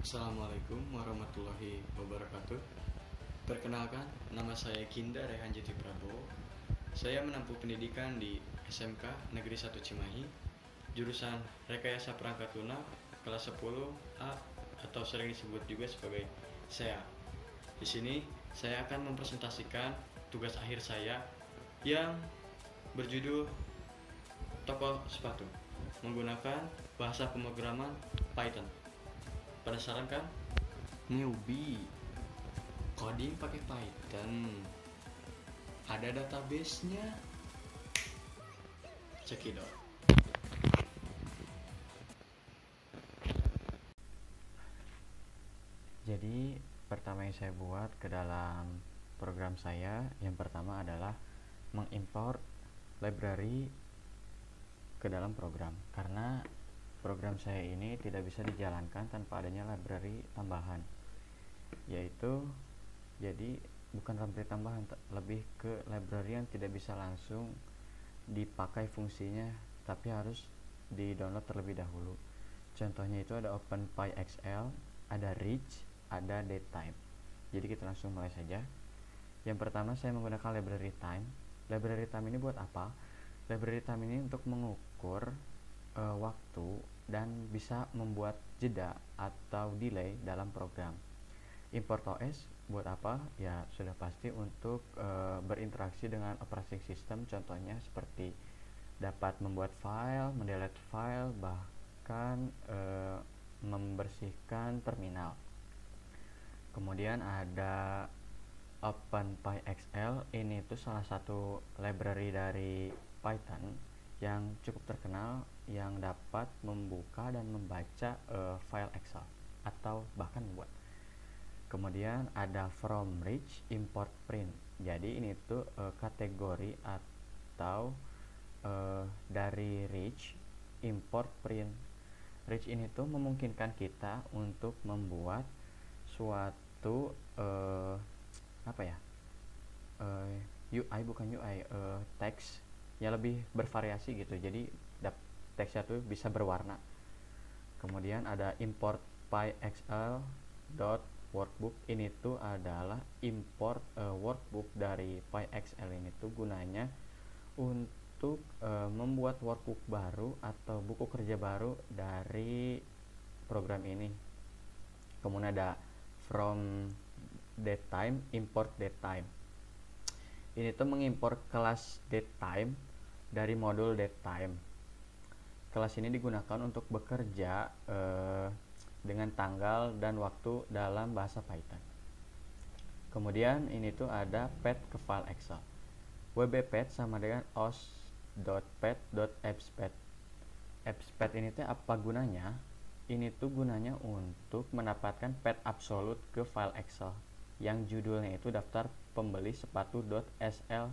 Assalamualaikum warahmatullahi wabarakatuh. Perkenalkan, nama saya Kinda Rehan Jati Prabowo. Saya menempuh pendidikan di SMK Negeri 1 Cimahi, jurusan Rekayasa Perangkat Lunak kelas 10A atau sering disebut juga sebagai SEA. Di sini saya akan mempresentasikan tugas akhir saya yang berjudul Toko Sepatu menggunakan bahasa pemrograman Python. Penasaran kan? Newbie, coding pakai Python. Ada database-nya. Cekidot. Jadi pertama yang saya buat ke dalam program saya, yang pertama adalah mengimport library ke dalam program, karena program saya ini tidak bisa dijalankan tanpa adanya library tambahan, yaitu jadi bukan library tambahan, lebih ke library yang tidak bisa langsung dipakai fungsinya, tapi harus di-download terlebih dahulu. Contohnya itu ada OpenPyXL, ada Reach, ada datetime. Jadi kita langsung mulai saja. Yang pertama saya menggunakan library time. Library time ini buat apa? Library time ini untuk mengukur waktu dan bisa membuat jeda atau delay dalam program. Import OS buat apa? Ya sudah pasti untuk berinteraksi dengan operating system, contohnya seperti dapat membuat file, mendelete file, bahkan membersihkan terminal. Kemudian ada OpenPyXL, ini tuh salah satu library dari Python yang cukup terkenal, yang dapat membuka dan membaca file Excel atau bahkan membuat. Kemudian ada from Reach import print. Jadi ini tuh kategori atau dari Reach import print. Reach ini tuh memungkinkan kita untuk membuat suatu UI, bukan UI, teks yang lebih bervariasi gitu. Jadi teksnya tuh bisa berwarna. Kemudian ada import pyxl.workbook. Ini tuh adalah import workbook dari pyxl. Ini tuh gunanya untuk membuat workbook baru atau buku kerja baru dari program ini. Kemudian ada from datetime import datetime. Ini tuh mengimport kelas datetime dari modul datetime. Kelas ini digunakan untuk bekerja dengan tanggal dan waktu dalam bahasa Python. Kemudian ini tuh ada pet ke file Excel. wbpet sama dengan os.pet.appspet. Appspet ini tuh apa gunanya? Ini tuh gunanya untuk mendapatkan pet absolut ke file Excel yang judulnya itu daftar pembeli sepatu.slsx.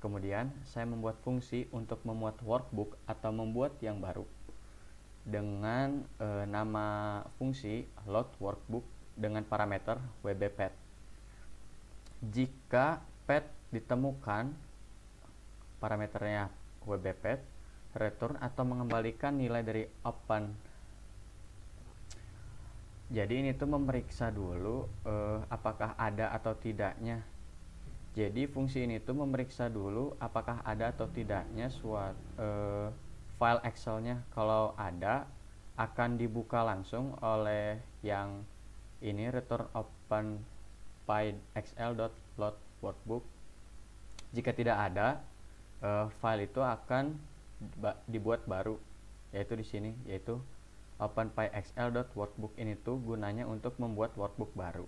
Kemudian saya membuat fungsi untuk memuat workbook atau membuat yang baru dengan nama fungsi load workbook dengan parameter wbpet. Jika pet ditemukan, parameternya wbpet, return atau mengembalikan nilai dari open. Jadi ini tuh memeriksa dulu apakah ada atau tidaknya. Jadi fungsi ini tuh memeriksa dulu apakah ada atau tidaknya suatu file Excel-nya. Kalau ada, akan dibuka langsung oleh yang ini, return open pyxl.load workbook. Jika tidak ada, file itu akan dibuat baru, yaitu di sini, yaitu openpyxl.workbook. Ini tuh gunanya untuk membuat workbook baru.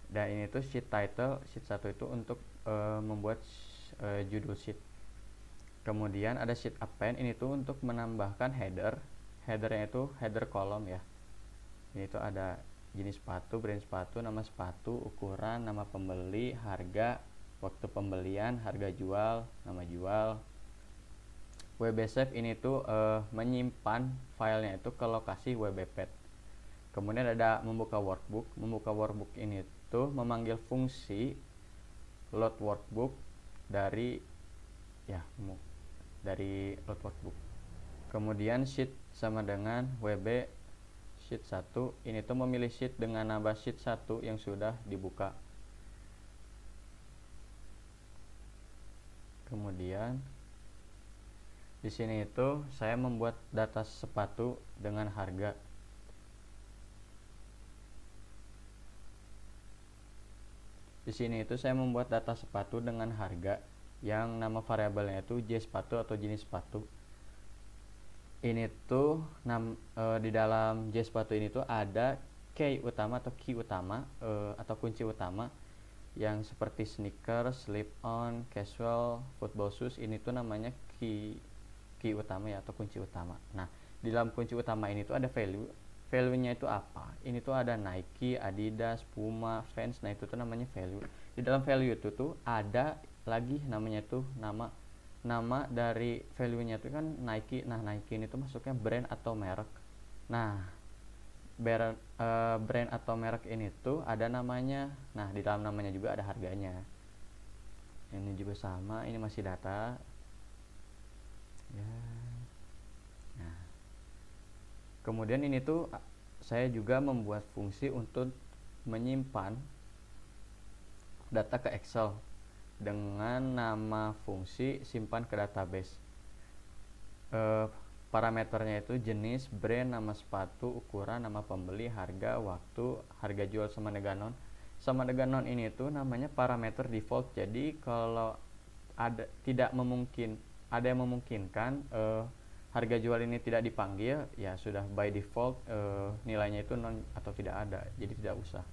Dan ini tuh sheet title, sheet 1 itu untuk membuat judul sheet. Kemudian ada sheet append, ini tuh untuk menambahkan header. Headernya itu header kolom ya. Ini tuh ada jenis sepatu, brand sepatu, nama sepatu, ukuran, nama pembeli, harga, waktu pembelian, harga jual, nama jual. wbsave ini tuh menyimpan filenya itu ke lokasi wbpet. Kemudian ada membuka workbook. Membuka workbook ini tuh memanggil fungsi load workbook dari load workbook. Kemudian sheet sama dengan wb sheet 1. Ini tuh memilih sheet dengan nambah sheet 1 yang sudah dibuka. Kemudian di sini itu saya membuat data sepatu dengan harga. Di sini itu saya membuat data sepatu dengan harga yang nama variabelnya itu J sepatu atau jenis sepatu. Ini tuh di dalam J sepatu ini tuh ada key utama atau key utama atau kunci utama yang seperti sneakers, slip on, casual, football shoes. Ini tuh namanya key utama ya, atau kunci utama. Nah, di dalam kunci utama ini tuh ada value-nya itu apa? Ini tuh ada Nike, Adidas, Puma, Vans. Nah, itu tuh namanya value. Di dalam value itu tuh ada lagi namanya tuh nama dari value-nya itu kan Nike. Nah, Nike ini tuh masuknya brand atau merek. Nah, brand atau merek ini tuh ada namanya. Nah, di dalam namanya juga ada harganya. Ini juga sama, ini masih data ya. Nah, kemudian ini tuh saya juga membuat fungsi untuk menyimpan data ke Excel dengan nama fungsi simpan ke database. Parameternya itu jenis, brand, nama sepatu, ukuran, nama pembeli, harga, waktu, harga jual sama dengan non. Sama dengan non ini tuh namanya parameter default. Jadi kalau ada yang memungkinkan harga jual ini tidak dipanggil, ya sudah by default nilainya itu non atau tidak ada. Jadi tidak usah,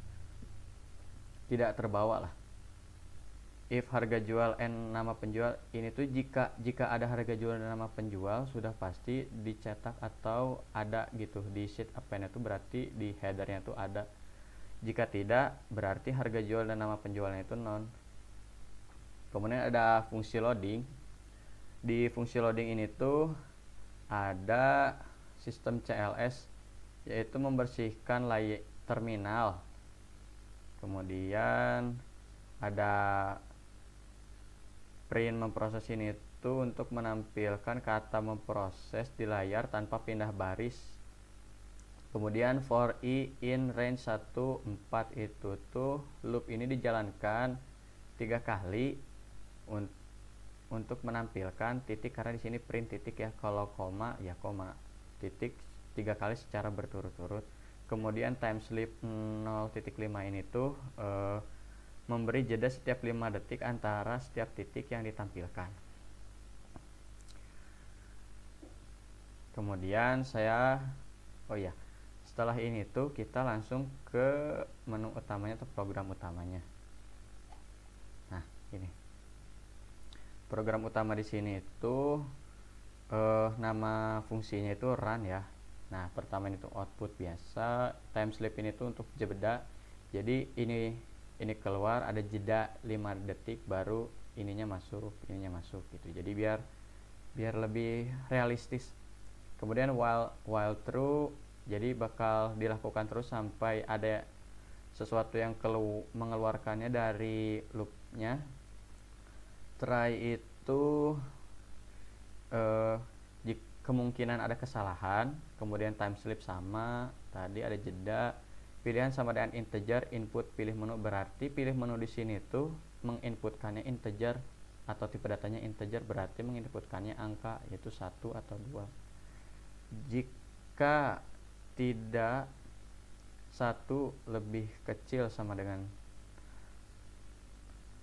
tidak terbawa lah. If harga jual and nama penjual ini tuh jika ada harga jual dan nama penjual sudah pasti dicetak atau ada gitu di sheet append itu, berarti di headernya tuh ada. Jika tidak, berarti harga jual dan nama penjualnya itu non. Kemudian ada fungsi loading. Di fungsi loading ini tuh ada sistem CLS, yaitu membersihkan terminal. Kemudian ada print memproses ini itu untuk menampilkan kata memproses di layar tanpa pindah baris. Kemudian for i in range 1 4 itu tuh loop ini dijalankan 3 kali untuk menampilkan titik, karena di sini print titik ya, kalau koma ya koma, titik 3 kali secara berturut-turut. Kemudian time sleep 0.5 ini tuh memberi jeda setiap 5 detik antara setiap titik yang ditampilkan. Kemudian setelah ini tuh kita langsung ke menu utamanya atau program utamanya. Nah, ini program utama di sini itu nama fungsinya itu run ya. Nah, pertama itu output biasa, time sleep ini tuh untuk jeda. Jadi ini keluar ada jeda 5 detik baru ininya masuk gitu. Jadi biar lebih realistis. Kemudian while true, jadi bakal dilakukan terus sampai ada sesuatu yang mengeluarkannya dari loopnya. Try itu kemungkinan ada kesalahan. Kemudian time sleep sama, tadi ada jeda. Pilihan sama dengan integer, input pilih menu, berarti pilih menu di sini tuh menginputkannya integer atau tipe datanya integer, berarti menginputkannya angka yaitu 1 atau 2. Jika tidak, 1 lebih kecil sama dengan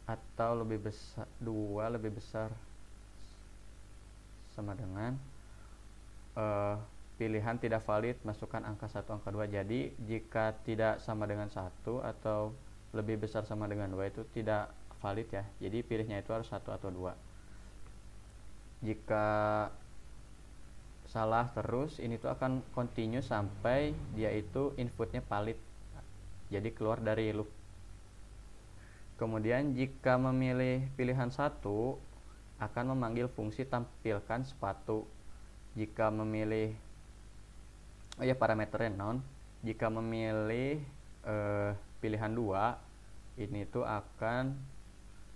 atau lebih besar, 2 lebih besar sama dengan pilihan tidak valid, masukkan angka 1 angka 2. Jadi jika tidak sama dengan 1 atau lebih besar sama dengan 2 itu tidak valid ya. Jadi pilihnya itu harus 1 atau 2. Jika salah terus, ini tuh akan continue sampai dia itu inputnya valid, jadi keluar dari loop. Kemudian jika memilih pilihan 1 akan memanggil fungsi tampilkan sepatu. Jika memilih parameternya non. Jika memilih pilihan 2, ini tuh akan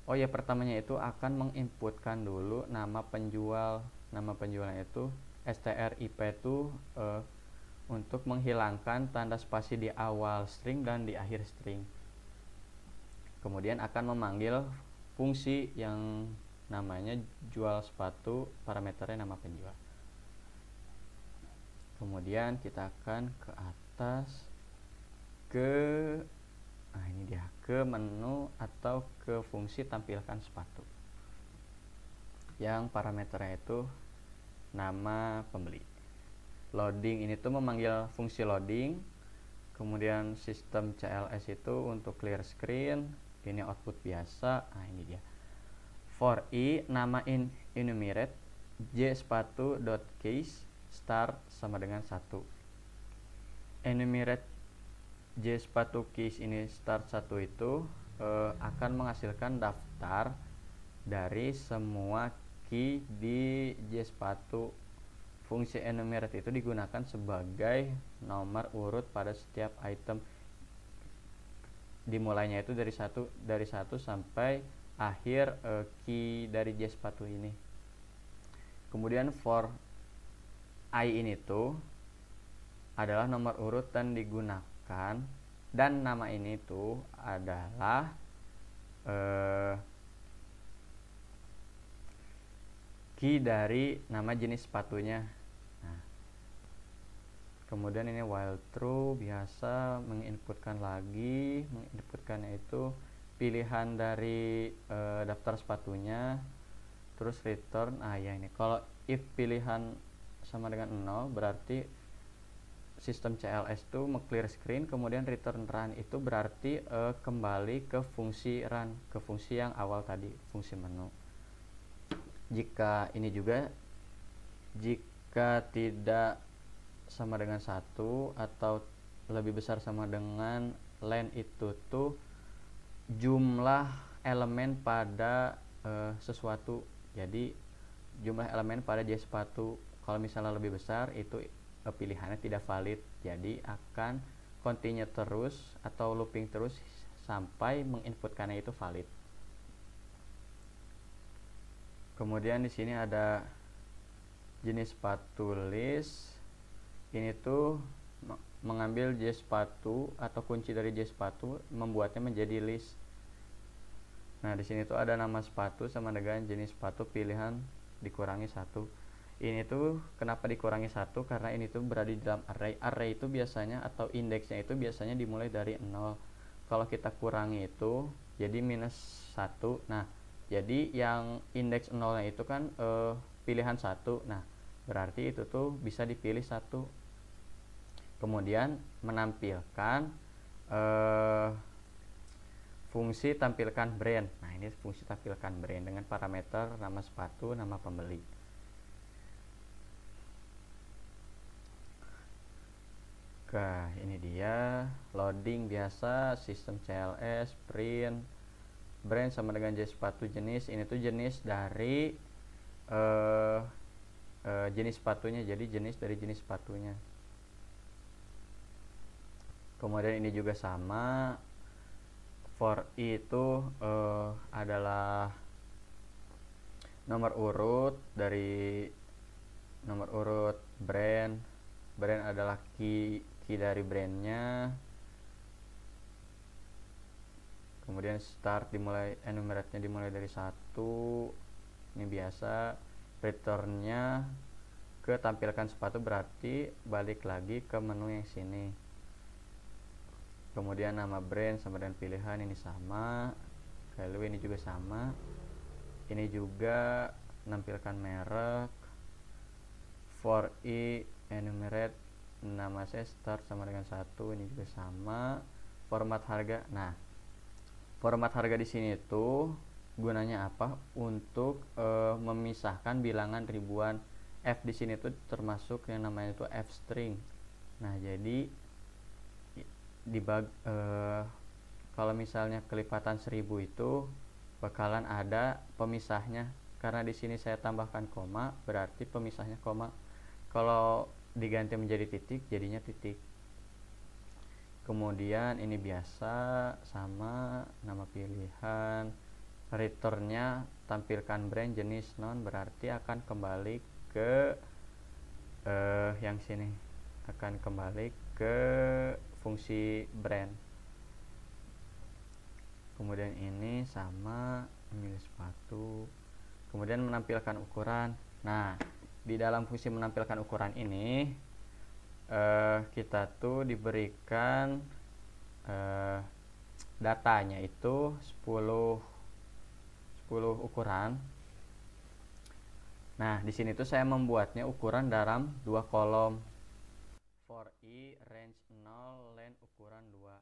pertamanya itu akan menginputkan dulu nama penjual. Nama penjualnya itu strip itu untuk menghilangkan tanda spasi di awal string dan di akhir string. Kemudian akan memanggil fungsi yang namanya jual sepatu, parameternya nama penjual. Kemudian kita akan ke atas ke ke menu atau ke fungsi tampilkan sepatu yang parameternya itu nama pembeli. Loading ini tuh memanggil fungsi loading. Kemudian sistem CLS itu untuk clear screen, ini output biasa. Nah ini dia. For i nama enumerate j sepatu dot case start sama dengan 1. Enumerate j sepatu case ini start 1 itu akan menghasilkan daftar dari semua key di j sepatu. Fungsi enumerate itu digunakan sebagai nomor urut pada setiap item. Dimulainya itu dari satu sampai akhir key dari j sepatu ini. Kemudian for i ini tuh adalah nomor urut dan digunakan, dan nama ini tuh adalah key dari nama jenis sepatunya. Nah, kemudian ini while true biasa menginputkan itu pilihan dari daftar sepatunya, terus return. Ya ini kalau if pilihan sama dengan 0 berarti sistem CLS itu clear screen, kemudian return run itu berarti kembali ke fungsi run, ke fungsi yang awal tadi, fungsi menu. Jika ini juga, jika tidak sama dengan 1 atau lebih besar sama dengan len itu tuh jumlah elemen pada sesuatu. Jadi jumlah elemen pada j sepatu. Kalau misalnya lebih besar itu pilihannya tidak valid, jadi akan continue terus atau looping terus sampai menginputkannya itu valid. Kemudian di sini ada jenis sepatu list. Ini tuh mengambil j sepatu atau kunci dari j sepatu, membuatnya menjadi list. Nah, di sini tuh ada nama sepatu sama dengan jenis sepatu pilihan dikurangi 1. Ini tuh kenapa dikurangi 1? Karena ini tuh berada di dalam array. Array itu biasanya atau indeksnya itu biasanya dimulai dari 0. Kalau kita kurangi itu jadi minus 1. Nah, jadi yang indeks 0 nya itu kan pilihan 1. Nah, berarti itu tuh bisa dipilih 1. Kemudian menampilkan fungsi tampilkan brand. Nah, ini fungsi tampilkan brand dengan parameter nama sepatu, nama pembeli. Ini dia loading biasa, sistem CLS, print, brand sama dengan j sepatu jenis. Ini tuh jenis dari jenis sepatunya, jadi jenis dari jenis sepatunya. Kemudian ini juga sama, for i itu adalah nomor urut dari nomor urut brand adalah key dari brandnya. Kemudian start enumerate-nya dimulai dari 1. Ini biasa. Returnnya ke tampilkan sepatu, berarti balik lagi ke menu yang sini. Kemudian nama brand sama dengan pilihan ini sama. Value ini juga sama. Ini juga menampilkan merek. For i enumerate nama saya start sama dengan 1, ini juga sama. Format harga. Nah, format harga di sini tuh gunanya apa? Untuk memisahkan bilangan ribuan. F di sini tuh termasuk yang namanya itu F string. Nah, jadi kalau misalnya kelipatan 1000 itu bakalan ada pemisahnya. Karena di sini saya tambahkan koma, berarti pemisahnya koma. Kalau diganti menjadi titik, jadinya titik. Kemudian ini biasa sama nama pilihan. Returnnya tampilkan brand jenis non, berarti akan kembali ke yang sini. akan kembali ke fungsi brand. Kemudian ini sama memilih sepatu, kemudian menampilkan ukuran. Nah, di dalam fungsi menampilkan ukuran ini kita tuh diberikan datanya itu 10 ukuran. Nah, di sini tuh saya membuatnya ukuran dalam 2 kolom. For i range 0 length ukuran 2.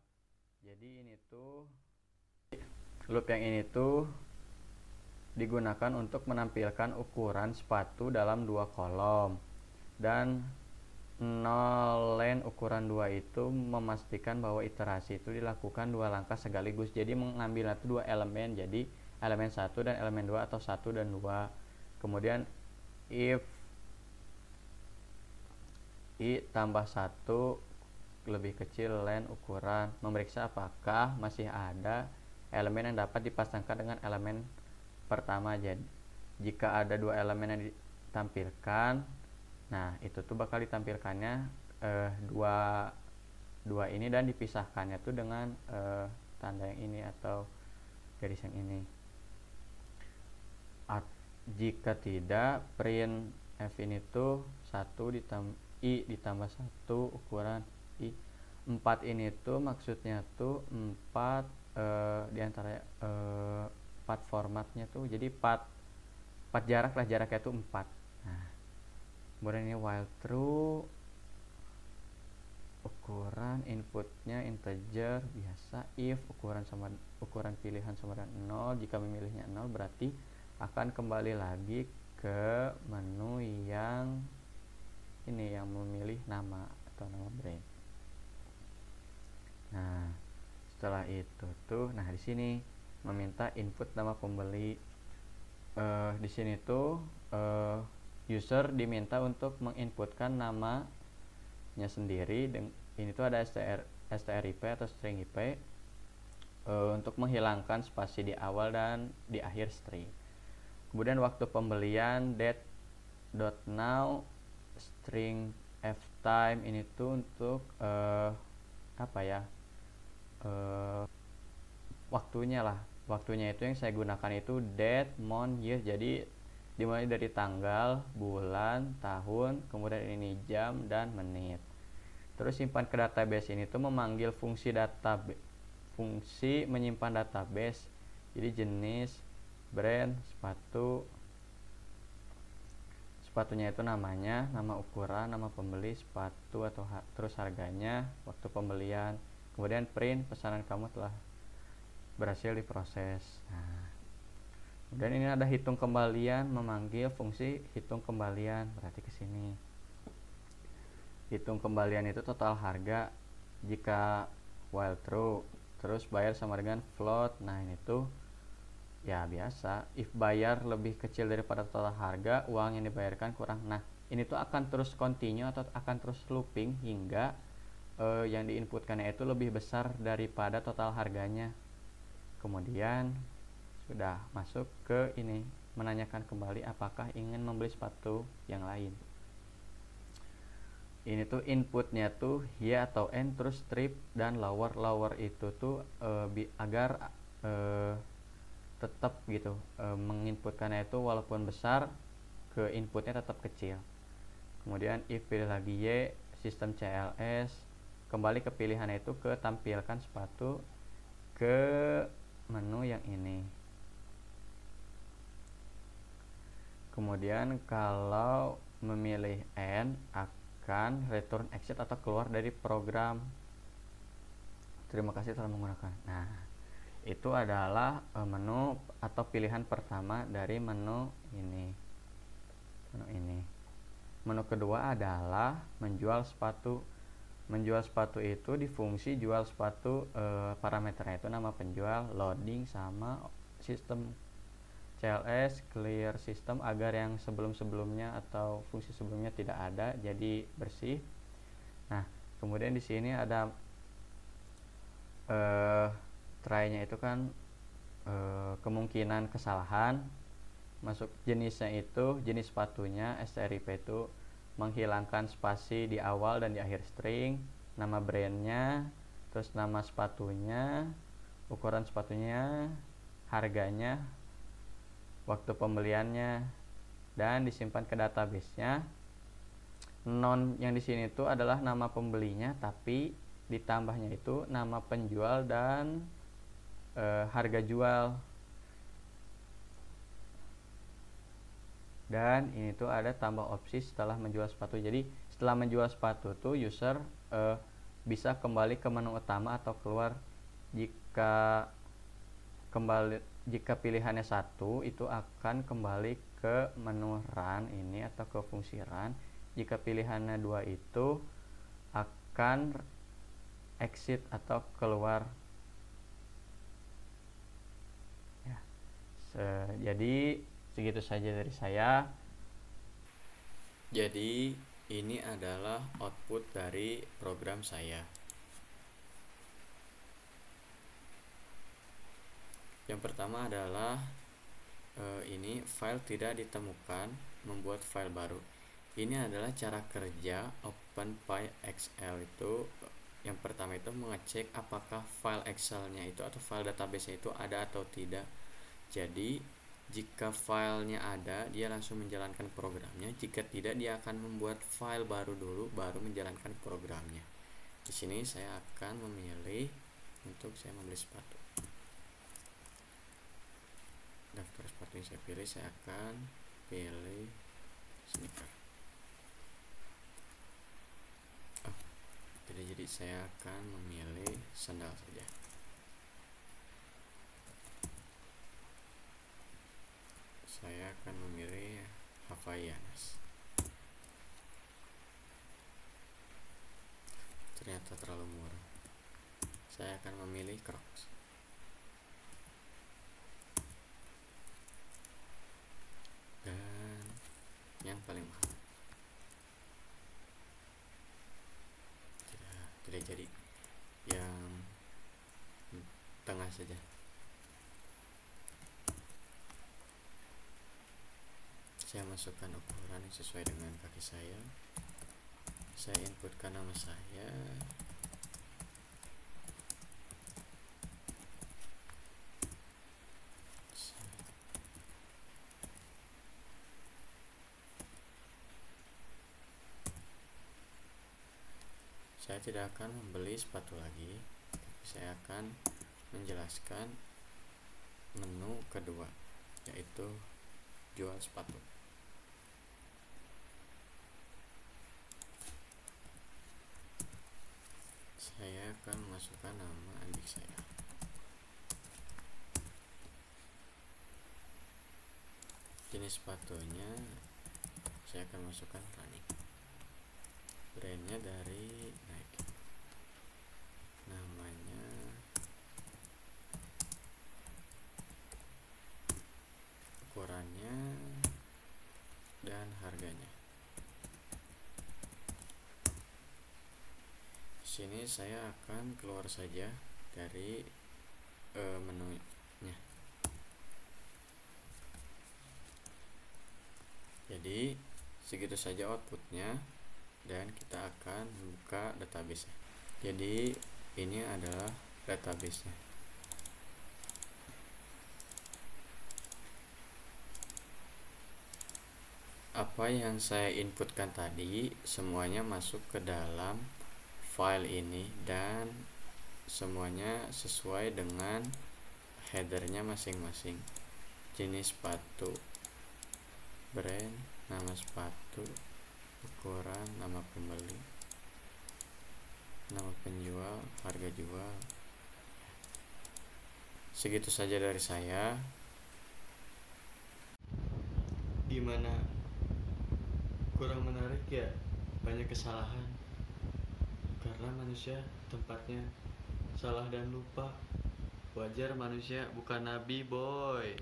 Jadi ini tuh loop yang ini tuh digunakan untuk menampilkan ukuran sepatu dalam 2 kolom. Dan 0 length ukuran 2 itu memastikan bahwa iterasi itu dilakukan 2 langkah sekaligus. Jadi mengambil itu 2 elemen, jadi elemen 1 dan elemen 2 atau 1 dan 2. Kemudian if i tambah 1 lebih kecil length ukuran, memeriksa apakah masih ada elemen yang dapat dipasangkan dengan elemen pertama. Jadi jika ada 2 elemen yang ditampilkan, nah itu tuh bakal ditampilkannya dua ini dan dipisahkannya tuh dengan tanda yang ini atau garis yang ini. Jika tidak, print f ini tuh 1 i ditambah 1 ukuran i. 4 ini tuh maksudnya tuh 4 diantara 4 formatnya tuh, jadi 4 jarak lah, jaraknya tuh 4. Nah, kemudian ini while true, ukuran inputnya integer biasa. If ukuran pilihan sama dengan 0, jika memilihnya 0 berarti akan kembali lagi ke menu yang ini, yang memilih nama atau nama brand. Nah, setelah itu tuh, nah di sini meminta input nama pembeli. Di sini tuh user diminta untuk menginputkan namanya sendiri. Ini tuh ada strip atau string ip untuk menghilangkan spasi di awal dan di akhir string. Kemudian waktu pembelian date.now string ftime ini tuh untuk waktunya lah. Waktunya itu yang saya gunakan itu date, month, year. Jadi dimulai dari tanggal, bulan, tahun, kemudian ini jam dan menit. Terus simpan ke database ini tuh memanggil fungsi menyimpan database. Jadi jenis, brand, sepatunya itu namanya, nama ukuran, nama pembeli, sepatu atau terus harganya, waktu pembelian. Kemudian print, pesanan kamu telah berhasil diproses. Nah, kemudian ini ada hitung kembalian, memanggil fungsi hitung kembalian. Berarti ke sini. Hitung kembalian itu total harga jika while true. Terus bayar sama dengan float. Nah, ini tuh ya biasa, if bayar lebih kecil daripada total harga, uang yang dibayarkan kurang. Nah, ini tuh akan terus continue atau akan terus looping hingga yang diinputkannya itu lebih besar daripada total harganya. Kemudian sudah masuk ke ini, menanyakan kembali apakah ingin membeli sepatu yang lain. Ini tuh inputnya tuh ya atau n, terus strip dan lower itu tuh agar tetap gitu menginputkannya itu walaupun besar, ke inputnya tetap kecil. Kemudian if pilih lagi y, sistem CLS, kembali ke pilihan itu ke tampilkan sepatu ke menu yang ini. Kemudian kalau memilih n akan return exit atau keluar dari program. Terima kasih telah menggunakan. Nah, itu adalah menu atau pilihan pertama dari menu ini. Menu kedua adalah menjual sepatu. Menjual sepatu itu di fungsi jual sepatu, parameternya itu nama penjual, loading, sama sistem CLS clear system agar yang sebelumnya atau fungsi sebelumnya tidak ada, jadi bersih. Nah, kemudian di sini ada try-nya itu kan kemungkinan kesalahan. Masuk jenisnya itu, jenis sepatunya strip itu menghilangkan spasi di awal dan di akhir string, nama brandnya, terus nama sepatunya, ukuran sepatunya, harganya, waktu pembeliannya, dan disimpan ke database-nya. Non yang di sini itu adalah nama pembelinya, tapi ditambahnya itu nama penjual dan harga jual. Dan ini tuh ada tambah opsi setelah menjual sepatu. Jadi setelah menjual sepatu tuh user bisa kembali ke menu utama atau keluar. Jika pilihannya satu, itu akan kembali ke menu run ini atau ke fungsi run. Jika pilihannya dua, itu akan exit atau keluar. Ya. Jadi segitu saja dari saya. Jadi ini adalah output dari program saya. Yang pertama adalah ini file tidak ditemukan, membuat file baru. Ini adalah cara kerja OpenPyXL itu. Yang pertama itu mengecek apakah file Excel-nya itu atau file database-nya itu ada atau tidak. Jadi jika filenya ada, dia langsung menjalankan programnya. Jika tidak, dia akan membuat file baru dulu, baru menjalankan programnya. Di sini saya akan memilih untuk saya membeli sepatu. Daftar sepatu yang saya pilih, saya akan pilih sneaker. Tidak, jadi saya akan memilih sandal saja. Saya akan memilih Havaianas. Ternyata terlalu murah. Saya akan memilih Crocs. Dan yang paling mahal. Tidak jadi. Yang tengah saja. Saya masukkan ukuran yang sesuai dengan kaki saya. Saya inputkan nama saya. Saya tidak akan membeli sepatu lagi, tapi saya akan menjelaskan menu kedua, yaitu jual sepatu. Saya akan memasukkan nama adik saya. Jenis sepatunya saya akan masukkan running. Brandnya dari Nike. Namanya ukurannya dan harganya. Sini saya akan keluar saja dari menunya. Jadi segitu saja outputnya, dan kita akan buka database. Jadi ini adalah database-nya. Apa yang saya inputkan tadi semuanya masuk ke dalam file ini, dan semuanya sesuai dengan headernya masing-masing. Jenis sepatu, brand, nama sepatu, ukuran, nama pembeli, nama penjual, harga jual. Segitu saja dari saya. Gimana? Kurang menarik ya? Banyak kesalahan. Karena manusia tempatnya salah dan lupa. Wajar, manusia bukan nabi, boy.